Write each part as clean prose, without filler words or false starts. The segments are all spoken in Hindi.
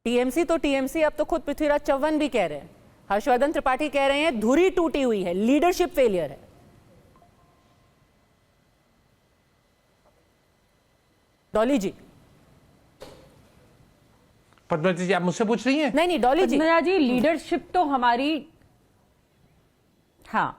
टीएमसी तो टीएमसी, अब तो खुद पृथ्वीराज चव्हाण भी कह रहे हैं, हर्षवर्धन त्रिपाठी कह रहे हैं धुरी टूटी हुई है, लीडरशिप फेलियर है। डॉली जी। पद्मजा जी आप मुझसे पूछ रही हैं? नहीं नहीं डॉली जी। पद्मजा जी, लीडरशिप तो हमारी, हाँ,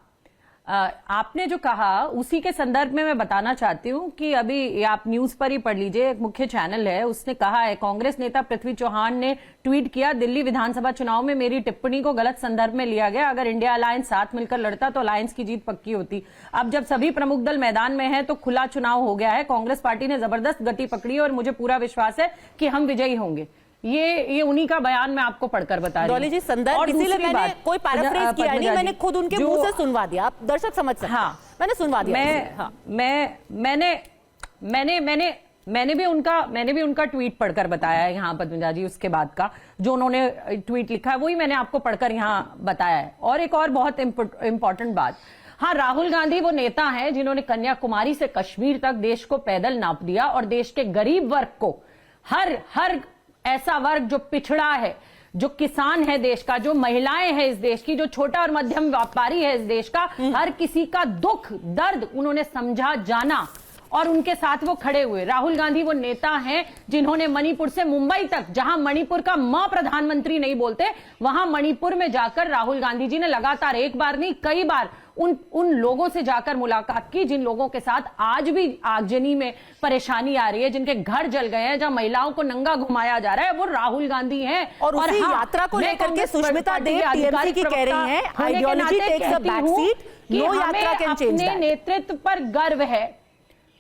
आपने जो कहा उसी के संदर्भ में मैं बताना चाहती हूं कि अभी आप न्यूज पर ही पढ़ लीजिए, एक मुख्य चैनल है, उसने कहा है कांग्रेस नेता पृथ्वी चौहान ने ट्वीट किया, दिल्ली विधानसभा चुनाव में मेरी टिप्पणी को गलत संदर्भ में लिया गया, अगर इंडिया अलायंस साथ मिलकर लड़ता तो अलायंस की जीत पक्की होती। अब जब सभी प्रमुख दल मैदान में है तो खुला चुनाव हो गया है, कांग्रेस पार्टी ने जबरदस्त गति पकड़ी और मुझे पूरा विश्वास है कि हम विजयी होंगे। ये उन्हीं का बयान मैं आपको पढ़कर बता रही हूं। डॉली जी संदर्भ इसीलिए मैंने कोई पैराफ्रेज किया नहीं, मैंने खुद उनके मुंह से सुनवा दिया, आप दर्शक समझ सकते हैं। हाँ, मैंने सुनवा दिया। मैंने भी उनका ट्वीट पढ़कर बताया है यहाँ पद्मजा जी, उसके बाद का जो उन्होंने ट्वीट लिखा है वही मैंने आपको पढ़कर यहाँ बताया है। और एक और बहुत इंपॉर्टेंट बात, हाँ, राहुल गांधी वो नेता हैं जिन्होंने कन्याकुमारी से कश्मीर तक देश को पैदल नाप दिया और देश के गरीब वर्ग को, हर ऐसा वर्ग जो पिछड़ा है, जो किसान है देश का, जो महिलाएं हैं इस देश की, जो छोटा और मध्यम व्यापारी है इस देश का, हर किसी का दुख दर्द उन्होंने समझा जाना और उनके साथ वो खड़े हुए। राहुल गांधी वो नेता हैं जिन्होंने मणिपुर से मुंबई तक, जहां मणिपुर का मां प्रधानमंत्री नहीं बोलते, वहां मणिपुर में जाकर राहुल गांधी जी ने लगातार एक बार नहीं कई बार उन लोगों से जाकर मुलाकात की जिन लोगों के साथ आज भी आगजनी में परेशानी आ रही है, जिनके घर जल गए हैं, जहां महिलाओं को नंगा घुमाया जा रहा है, वो राहुल गांधी हैं। और उसी यात्रा को लेकर के सुष्मिता देव टीएमसी की कह रही हैं ideology takes a back seat, no yatra can change that. अपने नेतृत्व पर गर्व है,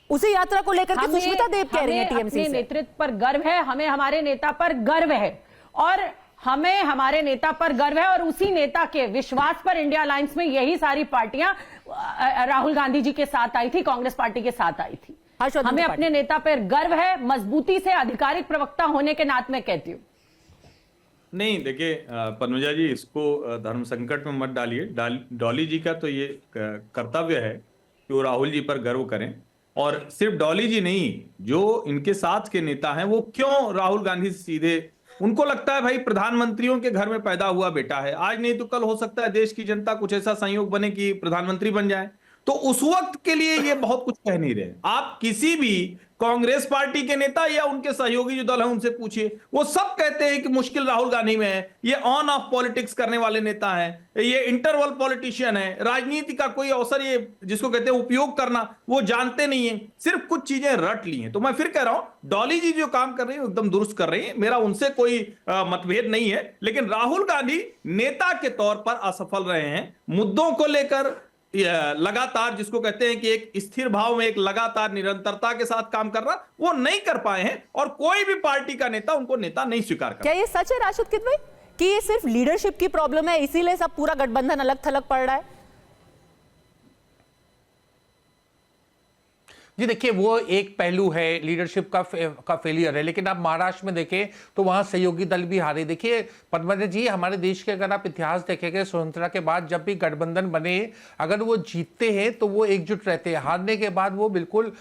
उसी यात्रा को लेकर के सुष्मिता देव कह रही हैं टीएमसी से। नेतृत्व पर गर्व है, हमें हमारे नेता पर गर्व है और हमें हमारे नेता पर गर्व है और उसी नेता के विश्वास पर इंडिया अलायंस में यही सारी पार्टियां राहुल गांधी जी के साथ आई थी, कांग्रेस पार्टी के साथ आई थी। हमें अपने नेता पर गर्व है, मजबूती से आधिकारिक प्रवक्ता होने के नाते में कहती हूं। नहीं देखिए पद्मजा जी, इसको धर्म संकट में मत डालिए। डॉली जी का तो ये कर्तव्य है कि वो राहुल जी पर गर्व करें, और सिर्फ डॉली जी नहीं, जो इनके साथ के नेता हैं वो क्यों राहुल गांधी से सीधे, उनको लगता है भाई प्रधानमंत्रियों के घर में पैदा हुआ बेटा है, आज नहीं तो कल हो सकता है देश की जनता कुछ ऐसा संयोग बने कि प्रधानमंत्री बन जाए, तो उस वक्त के लिए ये बहुत कुछ कह नहीं रहे। आप किसी भी कांग्रेस पार्टी के नेता या उनके सहयोगी जो दल है उनसे पूछिए, वो सब कहते हैं कि मुश्किल राहुल गांधी में है, ये ऑन ऑफ पॉलिटिक्स करने वाले नेता हैं, ये इंटरवल पॉलिटिशियन है, राजनीति का कोई अवसर ये जिसको कहते हैं उपयोग करना वो जानते नहीं है, सिर्फ कुछ चीजें रट ली हैं। तो मैं फिर कह रहा हूं डॉली जी जो काम कर रही है एकदम दुरुस्त कर रही है, मेरा उनसे कोई मतभेद नहीं है, लेकिन राहुल गांधी नेता के तौर पर असफल रहे हैं, मुद्दों को लेकर लगातार, जिसको कहते हैं कि एक स्थिर भाव में एक लगातार निरंतरता के साथ काम करना, वो नहीं कर पाए हैं और कोई भी पार्टी का नेता उनको नेता नहीं स्वीकार कर। क्या ये सच है राशिद किद भाई कि ये सिर्फ लीडरशिप की प्रॉब्लम है, इसीलिए सब पूरा गठबंधन अलग थलग पड़ रहा है? जी देखिए, वो एक पहलू है, लीडरशिप का फेलियर है, लेकिन आप महाराष्ट्र में देखें तो वहां सहयोगी दल भी हारे। देखिए पद्मजा जी, हमारे देश के अगर आप इतिहास देखेंगे, स्वतंत्रता के बाद जब भी गठबंधन बने, अगर वो जीतते हैं तो वो एकजुट रहते हैं, हारने के बाद वो बिल्कुल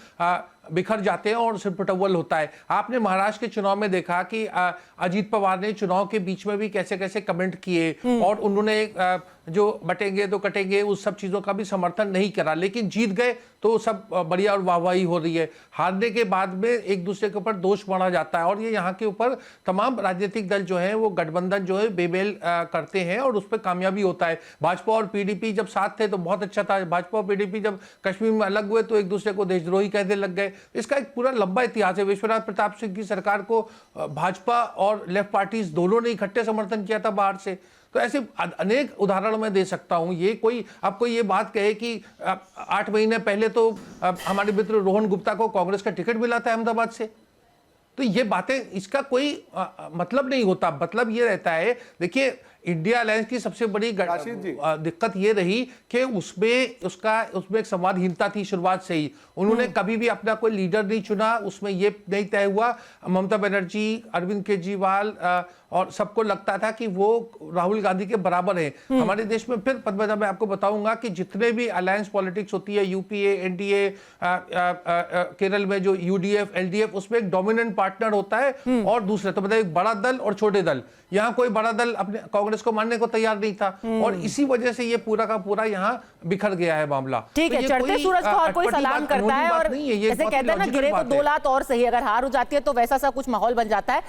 बिखर जाते हैं और सिरपटव्वल होता है। आपने महाराष्ट्र के चुनाव में देखा कि अजीत पवार ने चुनाव के बीच में भी कैसे कैसे कमेंट किए और उन्होंने जो बटेंगे तो कटेंगे उस सब चीज़ों का भी समर्थन नहीं करा, लेकिन जीत गए तो सब बढ़िया और वाहवाही हो रही है। हारने के बाद में एक दूसरे के ऊपर दोष बढ़ा जाता है और ये यहाँ के ऊपर तमाम राजनीतिक दल जो है वो गठबंधन जो है बेमेल करते हैं और उस पर कामयाबी होता है। भाजपा और पीडीपी जब साथ थे तो बहुत अच्छा था, भाजपा और पीडीपी जब कश्मीर में अलग हुए तो एक दूसरे को देशद्रोही कहने लग गए। इसका एक पूरा लंबा इतिहास है। विश्वनाथ प्रताप सिंह की सरकार को भाजपा और लेफ्ट पार्टीज दोनों ने इकट्ठे समर्थन किया था बाहर से। तो ऐसे अनेक उदाहरण मैं दे सकता हूं। ये कोई आपको ये बात कहे कि 8 महीने पहले तो हमारे मित्र रोहन गुप्ता को कांग्रेस का टिकट मिला था अहमदाबाद से, तो ये बातें, इसका कोई मतलब नहीं होता। मतलब ये रहता है, देखिए इंडिया अलायंस की सबसे बड़ी दिक्कत ये रही कि उसमें एक संवादहीनता थी शुरुआत से ही। उन्होंने कभी भी अपना कोई लीडर नहीं चुना, उसमें ये नहीं तय हुआ। ममता बनर्जी, अरविंद केजरीवाल और सबको लगता था कि वो राहुल गांधी के बराबर है हमारे देश में। फिर पद्मजा मैं आपको बताऊंगा कि जितने भी अलायंस पॉलिटिक्स होती है, यूपीए, एनडीए, केरल में जो यूडीएफ, एलडीएफ, उसमें एक डोमिनेंट पार्टी पार्टनर होता है और दूसरे, तो मतलब एक बड़ा दल और छोटे दल। यहाँ कोई बड़ा दल अपने कांग्रेस को मानने को तैयार नहीं था और इसी वजह से ये पूरा का पूरा यहाँ बिखर गया है मामला। ठीक है, चढ़ते सूरज को हर कोई सलाम करता है और जैसे कहते हैं ना, गिरे को दो लात और सही, अगर हार हो जाती है तो वैसा सा कुछ माहौल बन जाता है।